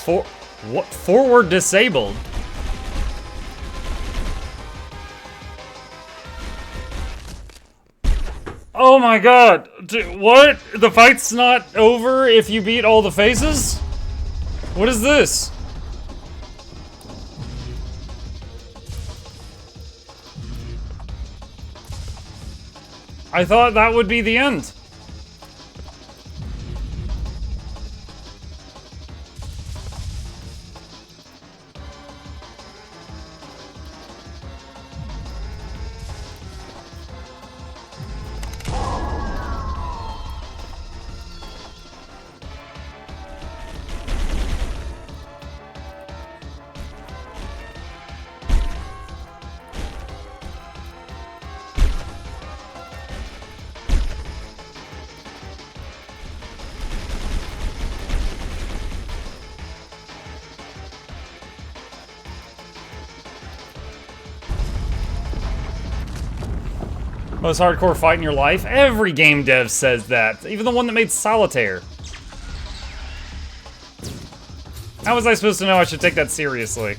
What? Forward disabled? Oh my god. What? The fight's not over if you beat all the phases? What is this? I thought that would be the end. Most hardcore fight in your life? Every game dev says that. Even the one that made Solitaire. How was I supposed to know I should take that seriously?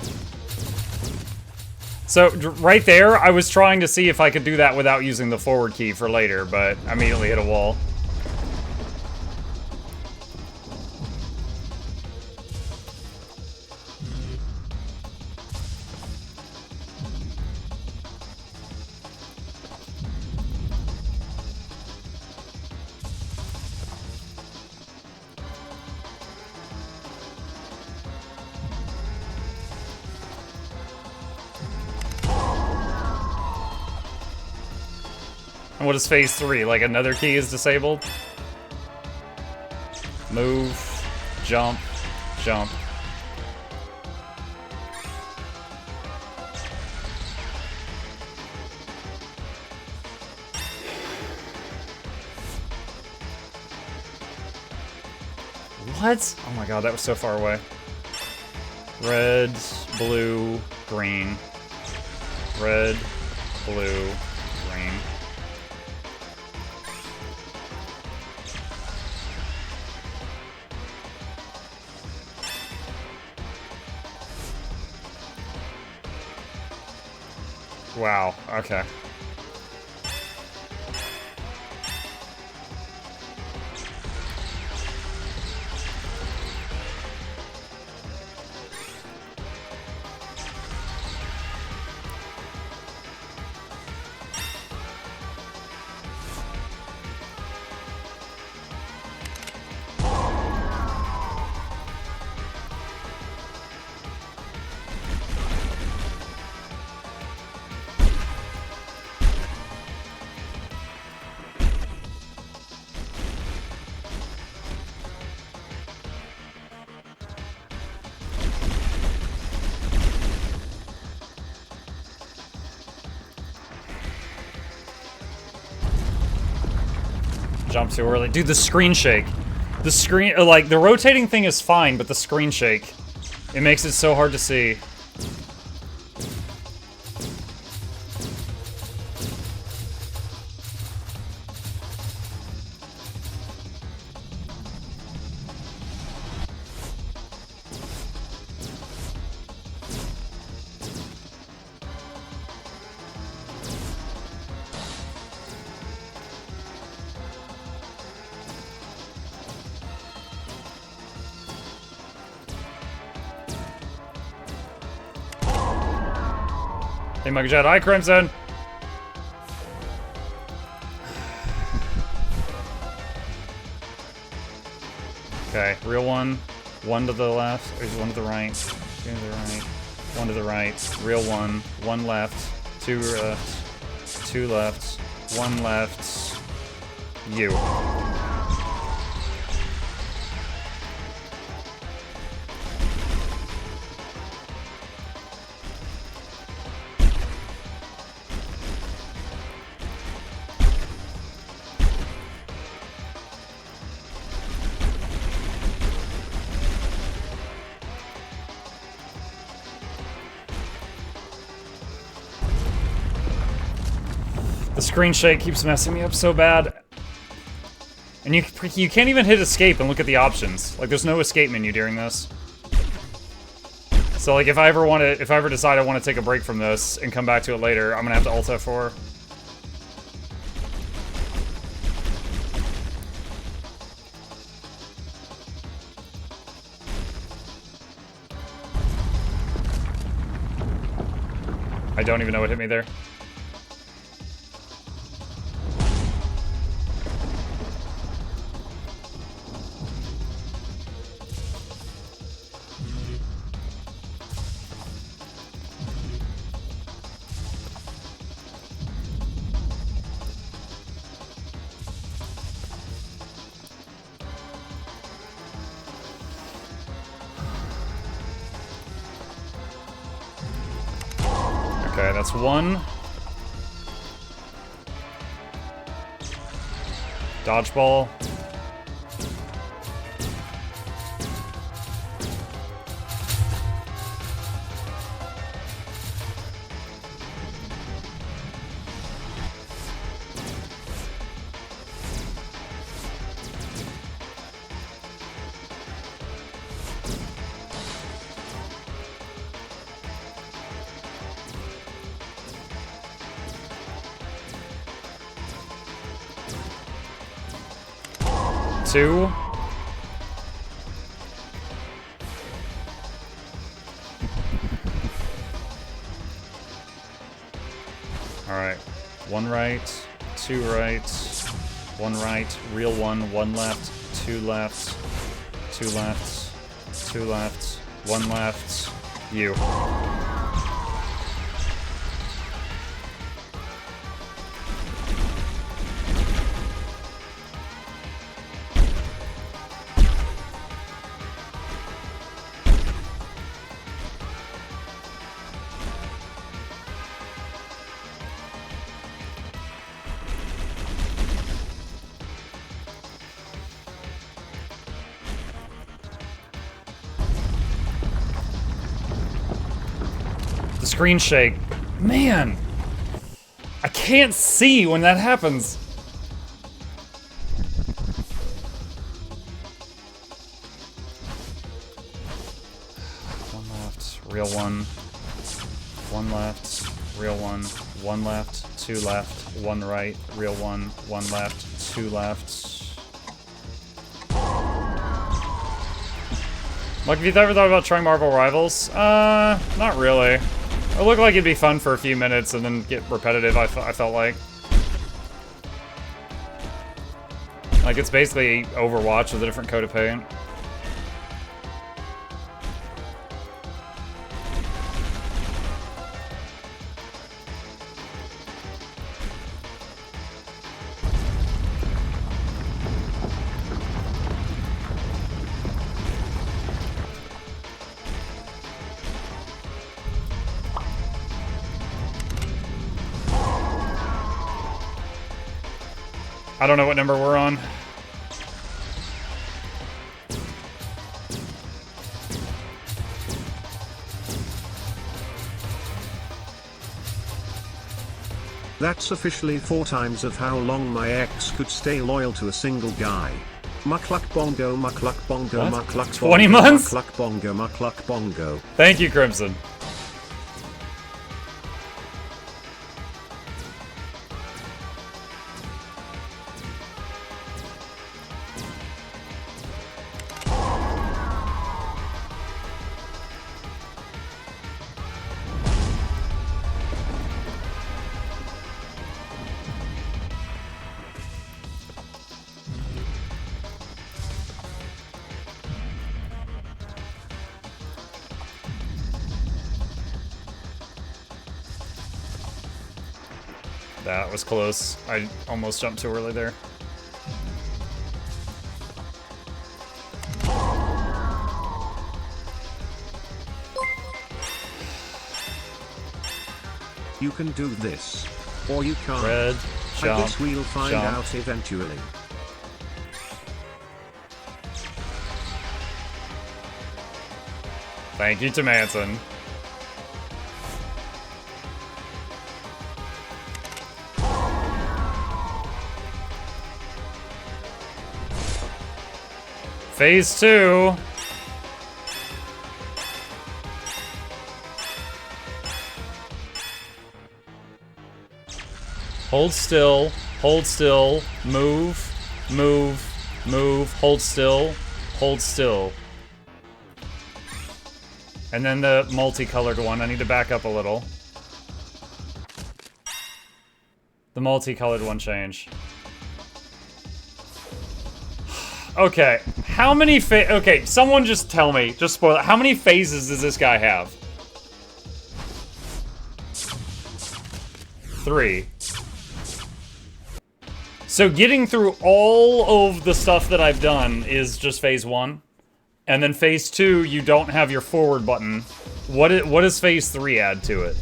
So, right there, I was trying to see if I could do that without using the forward key for later, but I immediately hit a wall. And what is phase 3? Like another key is disabled? Move, jump, jump. What? Oh my god, that was so far away. Red, blue, green. Red, blue, green. Wow, okay. Jump too early. Dude, the screen shake. The screen, like, the rotating thing is fine, but the screen shake, it makes it so hard to see. Hey, Muggle Jet. Hi, Crimson. Okay, real one. One to the left. Or one to the right. Two to the right. One to the right. Real one. One left. Two left. Two left. One left. You. The screen shake keeps messing me up so bad. And you can't even hit escape and look at the options. Like, there's no escape menu during this. So like if I ever decide I want to take a break from this and come back to it later, I'm gonna have to Alt F4. I don't even know what hit me there. Okay, that's one. Dodgeball. Two. Alright. One right, two right, one right, real one left, two left, two left, two left, one left, you. Screen shake. Man! I can't see when that happens. One left, real one. One left, real one left, two left, one right, real one left, two left. Like, have you ever thought about trying Marvel Rivals? Not really. It looked like it'd be fun for a few minutes and then get repetitive, I felt like. Like, it's basically Overwatch with a different coat of paint. I don't know what number we're on. That's officially 4 times of how long my ex could stay loyal to a single guy. Mukluk bongo, mukluk bongo, What? mukluk 20 bongo, months? mukluk bongo, mukluk bongo. Thank you, Crimson. That was close. I almost jumped too early there. You can do this. Or you can't. Red, I jump, guess we'll find jump. out eventually. Thank you to Manson. Phase 2. Hold still, move, hold still. And then the multicolored one, I need to back up a little. The multicolored one change. Okay, how many okay, someone just tell me, just spoil it. How many phases does this guy have? 3. So getting through all of the stuff that I've done is just phase 1. And then phase 2, you don't have your forward button. What does phase 3 add to it?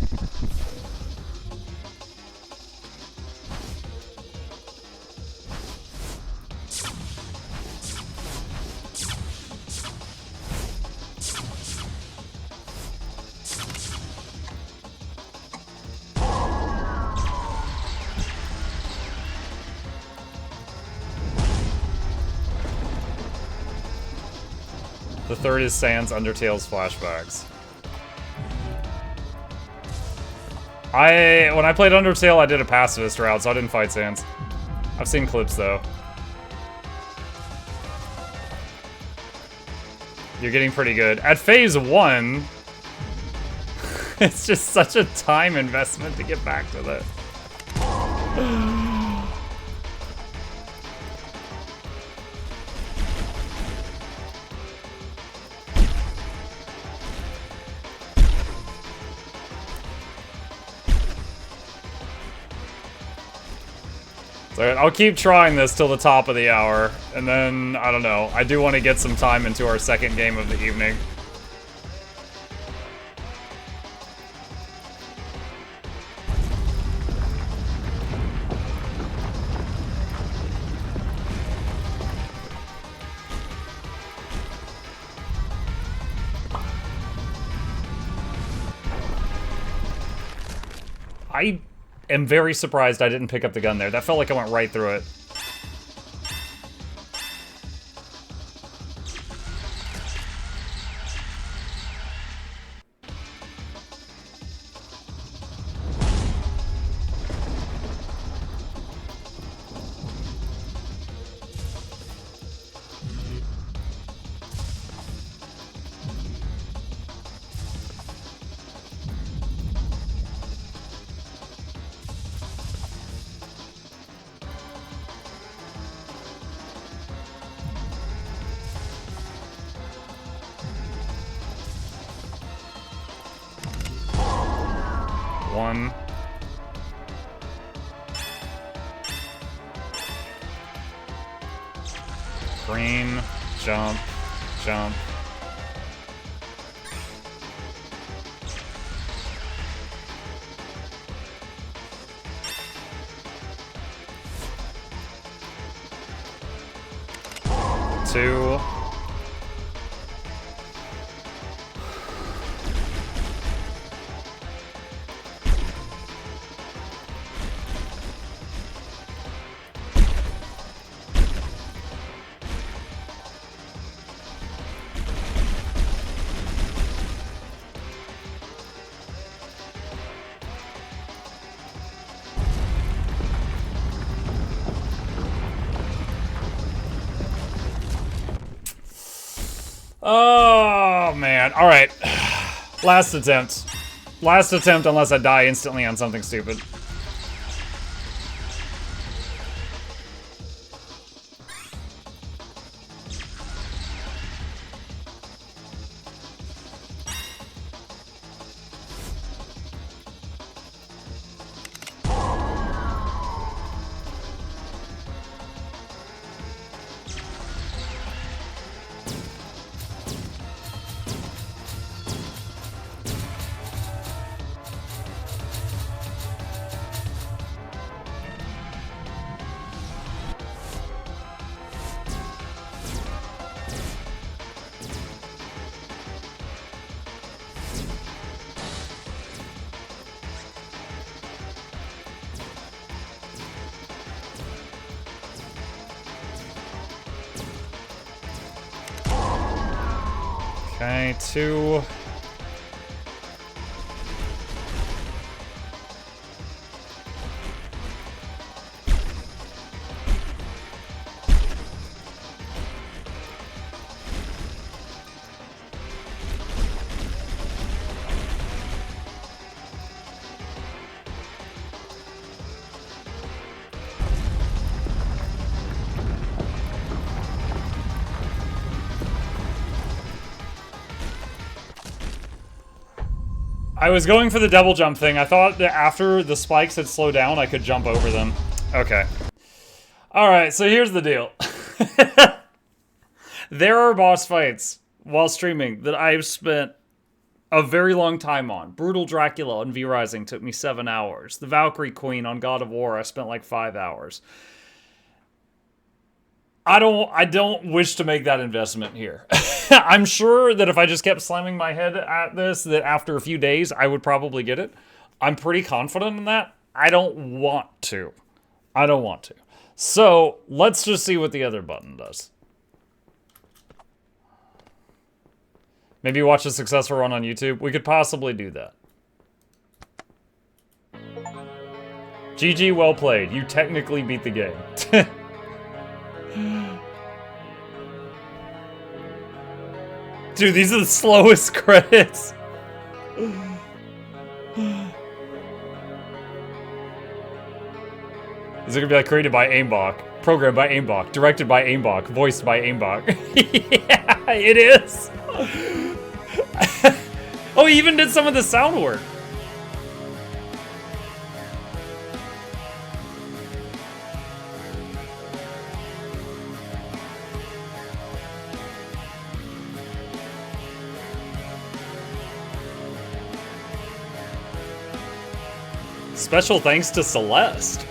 The third is Sans Undertale's flashbacks. When I played Undertale, I did a pacifist route, so I didn't fight Sans. I've seen clips, though. You're getting pretty good. At phase 1, it's just such a time investment to get back to that. So I'll keep trying this till the top of the hour, and then, I don't know, I do want to get some time into our second game of the evening. I am very surprised I didn't pick up the gun there. That felt like I went right through it. One. Green, jump, jump. Two. Oh, man. All right. Last attempt. Last attempt unless I die instantly on something stupid. Okay, two. I was going for the double jump thing. I thought that after the spikes had slowed down, I could jump over them. Okay. Alright, so here's the deal. There are boss fights while streaming that I've spent a very long time on. Brutal Dracula on V Rising took me 7 hours. The Valkyrie Queen on God of War, I spent like 5 hours. I don't wish to make that investment here. I'm sure that if I just kept slamming my head at this, that after a few days, I would probably get it. I'm pretty confident in that. I don't want to. I don't want to. So, let's just see what the other button does. Maybe watch a successful run on YouTube. We could possibly do that. GG, well played. You technically beat the game. Dude, these are the slowest credits. Is it gonna be like created by Aimbach, programmed by Aimbach, directed by Aimbach, voiced by Aimbach? Yeah, it is. Oh, he even did some of the sound work. Special thanks to Celeste.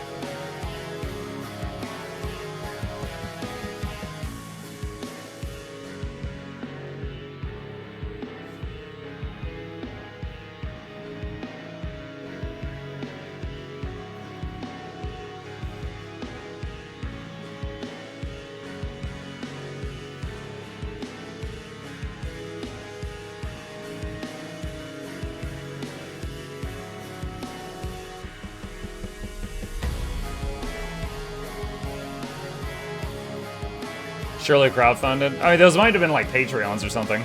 Surely crowdfunded. I mean, those might have been like Patreons or something.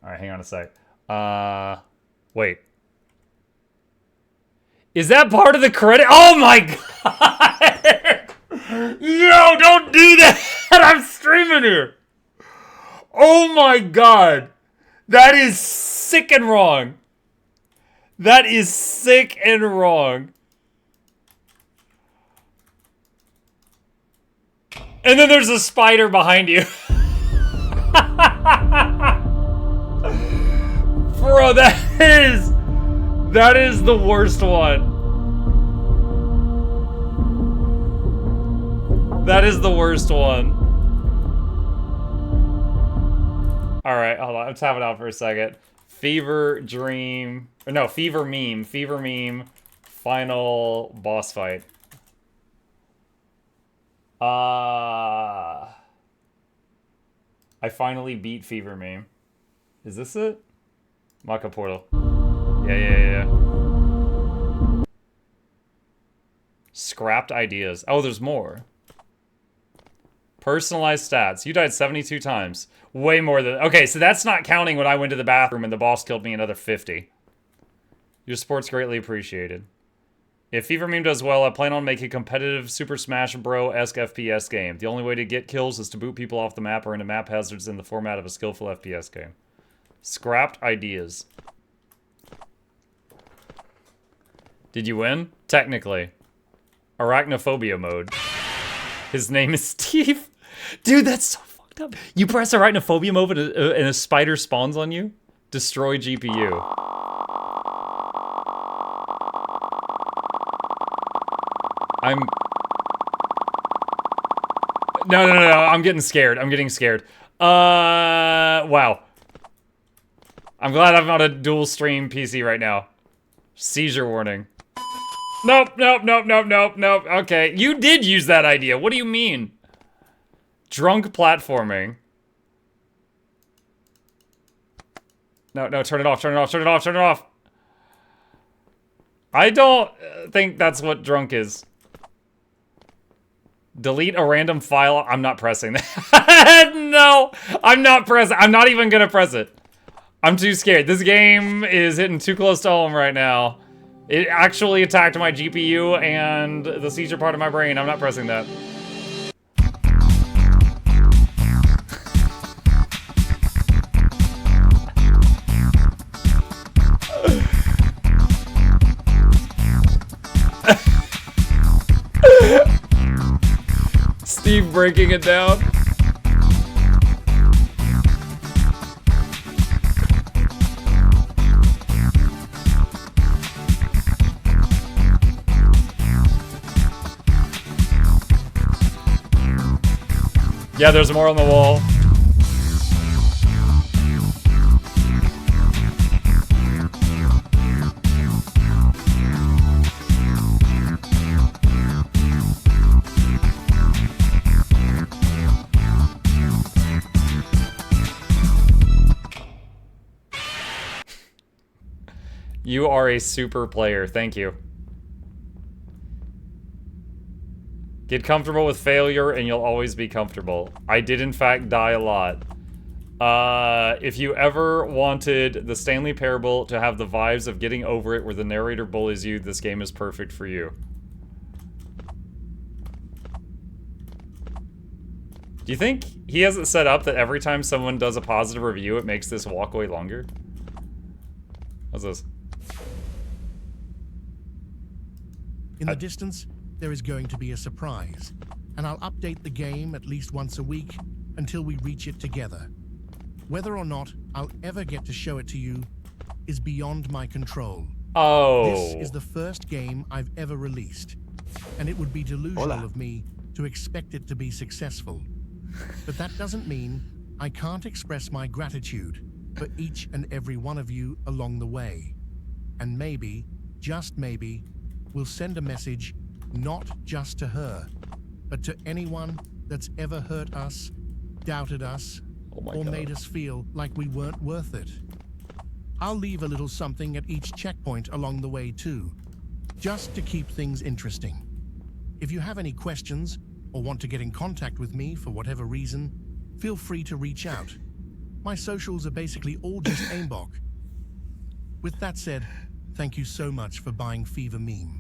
Alright, hang on a sec. Wait. Is that part of the credit? Oh my god! Yo, don't do that! I'm streaming here! Oh my god! That is sick and wrong. That is sick and wrong. And then there's a spider behind you. Bro, that is the worst one. That is the worst one. Alright, hold on. I'm tapping out for a second. Fever Dream. Or no, Fever Meme. Fever Meme. Final boss fight. I finally beat Fever Meme. Is this it? Maka Portal. Yeah. Scrapped ideas. Oh, there's more. Personalized stats. You died 72 times. Way more than... Okay, so that's not counting when I went to the bathroom and the boss killed me another 50. Your support's greatly appreciated. If Fever Meme does well, I plan on making a competitive Super Smash Bros-esque FPS game. The only way to get kills is to boot people off the map or into map hazards in the format of a skillful FPS game. Scrapped ideas. Did you win? Technically. Arachnophobia mode. His name is Steve. Dude, that's so fucked up. You press arachnophobia mode and a spider spawns on you? Destroy GPU. No, I'm getting scared. I'm getting scared. Wow. I'm glad I'm on a dual stream PC right now. Seizure warning. Nope. Okay, you did use that idea. What do you mean? Drunk platforming. No, turn it off. I don't think that's what drunk is. Delete a random file. I'm not pressing that. No, I'm not pressing. I'm not even gonna press it. I'm too scared. This game is hitting too close to home right now. It actually attacked my GPU and the seizure part of my brain. I'm not pressing that. Steve breaking it down. Yeah, there's more on the wall. You are a super player. Thank you. Get comfortable with failure and you'll always be comfortable. I did in fact die a lot. If you ever wanted the Stanley Parable to have the vibes of Getting Over It where the narrator bullies you, this game is perfect for you. Do you think he has it set up that every time someone does a positive review, it makes this walkway longer? What's this? In the distance, there is going to be a surprise, and I'll update the game at least once a week until we reach it together. Whether or not I'll ever get to show it to you is beyond my control. Oh. This is the first game I've ever released, and it would be delusional of me to expect it to be successful. But that doesn't mean I can't express my gratitude for each and every one of you along the way. And maybe, just maybe, we'll send a message not just to her, but to anyone that's ever hurt us, doubted us, or made us feel like we weren't worth it. I'll leave a little something at each checkpoint along the way too, just to keep things interesting. If you have any questions or want to get in contact with me for whatever reason, feel free to reach out. My socials are basically all just aimbot. With that said, thank you so much for buying Fever Meme.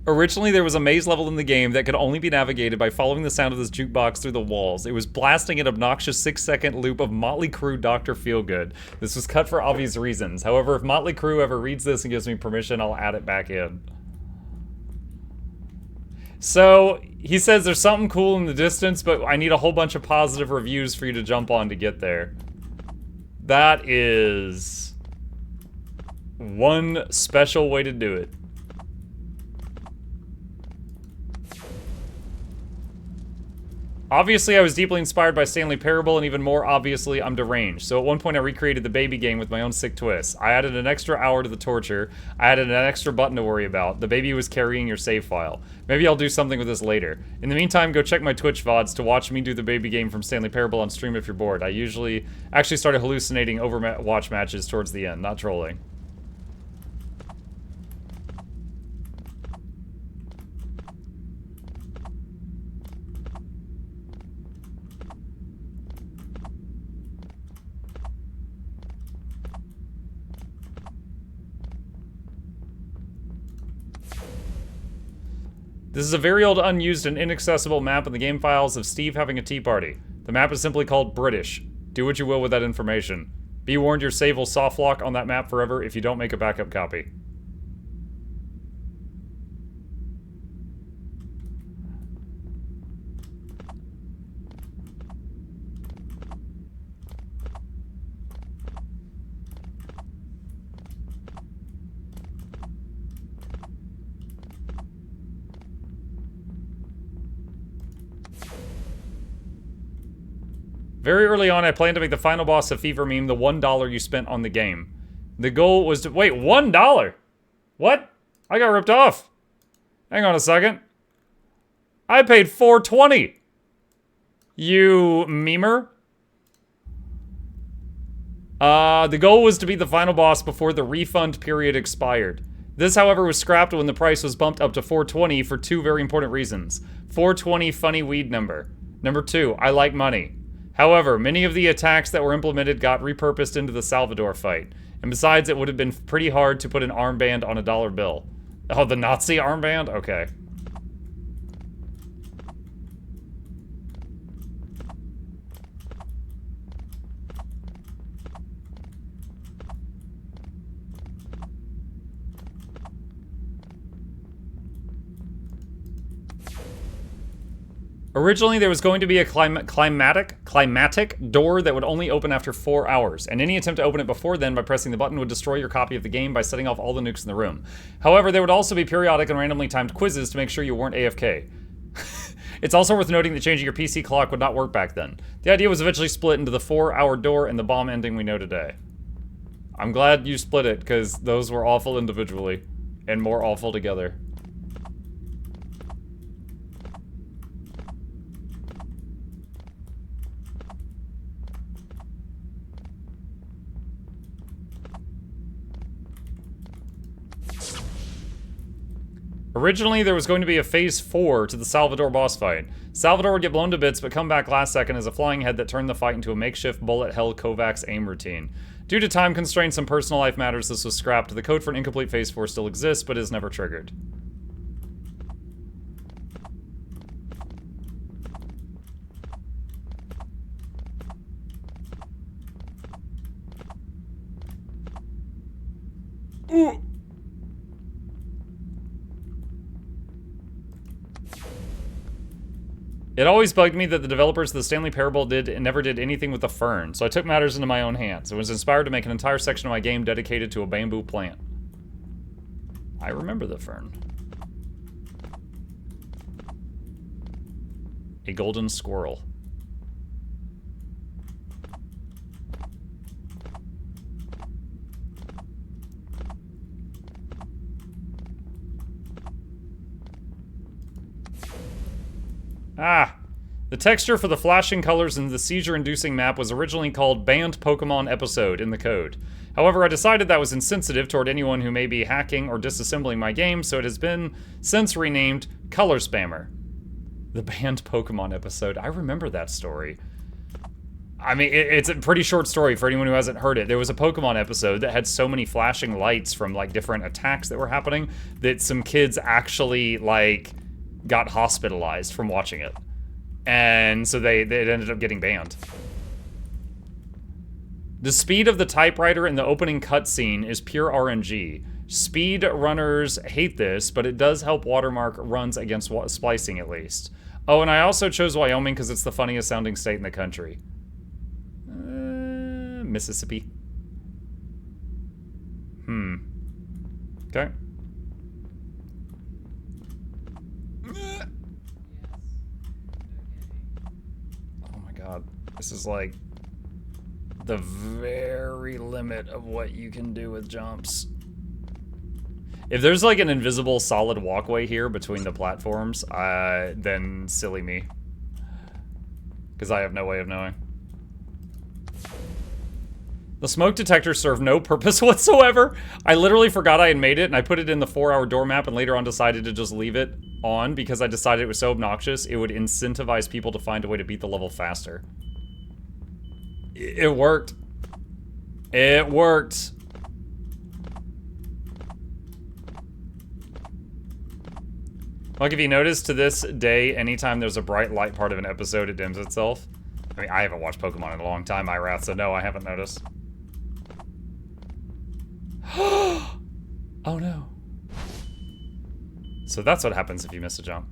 Originally, there was a maze level in the game that could only be navigated by following the sound of this jukebox through the walls. It was blasting an obnoxious 6-second loop of Motley Crue Dr. Feelgood. This was cut for obvious reasons. However, if Motley Crue ever reads this and gives me permission, I'll add it back in. So, he says there's something cool in the distance, but I need a whole bunch of positive reviews for you to jump on to get there. That is one special way to do it. Obviously, I was deeply inspired by Stanley Parable, and even more obviously, I'm deranged. So at one point, I recreated the baby game with my own sick twists. I added an extra hour to the torture. I added an extra button to worry about. The baby was carrying your save file. Maybe I'll do something with this later. In the meantime, go check my Twitch VODs to watch me do the baby game from Stanley Parable on stream if you're bored. I usually actually started hallucinating Overwatch matches towards the end, not trolling. This is a very old, unused, and inaccessible map in the game files of Steve having a tea party. The map is simply called British. Do what you will with that information. Be warned, your save will soft lock on that map forever if you don't make a backup copy. Very early on, I planned to make the final boss of Fever Meme the $1 you spent on the game. The goal was to— wait, $1? What? I got ripped off. Hang on a second. I paid $4.20. You memer? The goal was to be the final boss before the refund period expired. This, however, was scrapped when the price was bumped up to $4.20 for two very important reasons. $4.20 funny weed number. Number 2, I like money. However, many of the attacks that were implemented got repurposed into the Salvador fight. And besides, it would have been pretty hard to put an armband on a dollar bill. Oh, the Nazi armband? Okay. Originally, there was going to be a climatic door that would only open after 4 hours, and any attempt to open it before then by pressing the button would destroy your copy of the game by setting off all the nukes in the room. However, there would also be periodic and randomly timed quizzes to make sure you weren't AFK. It's also worth noting that changing your PC clock would not work back then. The idea was eventually split into the 4-hour door and the bomb ending we know today. I'm glad you split it, because those were awful individually, and more awful together. Originally, there was going to be a Phase 4 to the Salvador boss fight. Salvador would get blown to bits, but come back last second as a flying head that turned the fight into a makeshift bullet-hell Kovacs aim routine. Due to time constraints and personal life matters, this was scrapped. The code for an incomplete Phase 4 still exists, but is never triggered. Ooh. It always bugged me that the developers of the Stanley Parable never did anything with the fern, so I took matters into my own hands and was inspired to make an entire section of my game dedicated to a bamboo plant. I remember the fern. A golden squirrel. Ah! The texture for the flashing colors in the seizure-inducing map was originally called Banned Pokemon Episode in the code. However, I decided that was insensitive toward anyone who may be hacking or disassembling my game, so it has been since renamed Color Spammer. The Banned Pokemon Episode. I remember that story. I mean, it's a pretty short story for anyone who hasn't heard it. There was a Pokemon episode that had so many flashing lights from, like, different attacks that were happening that some kids actually, like, got hospitalized from watching it. And so they ended up getting banned. The speed of the typewriter in the opening cutscene is pure RNG. Speed runners hate this, but it does help watermark runs against splicing at least. Oh, and I also chose Wyoming because it's the funniest sounding state in the country. Mississippi. Okay. Oh my god. This is like the very limit of what you can do with jumps. If there's like an invisible solid walkway here between the platforms, then silly me. Because I have no way of knowing. The smoke detector served no purpose whatsoever. I literally forgot I had made it, and I put it in the 4-hour door map, and later on decided to just leave it on because I decided it was so obnoxious, it would incentivize people to find a way to beat the level faster. It worked. It worked. Like, if you notice, to this day, anytime there's a bright light part of an episode, it dims itself. I mean, I haven't watched Pokemon in a long time, Irath, so no, I haven't noticed. Oh no. So that's what happens if you miss a jump.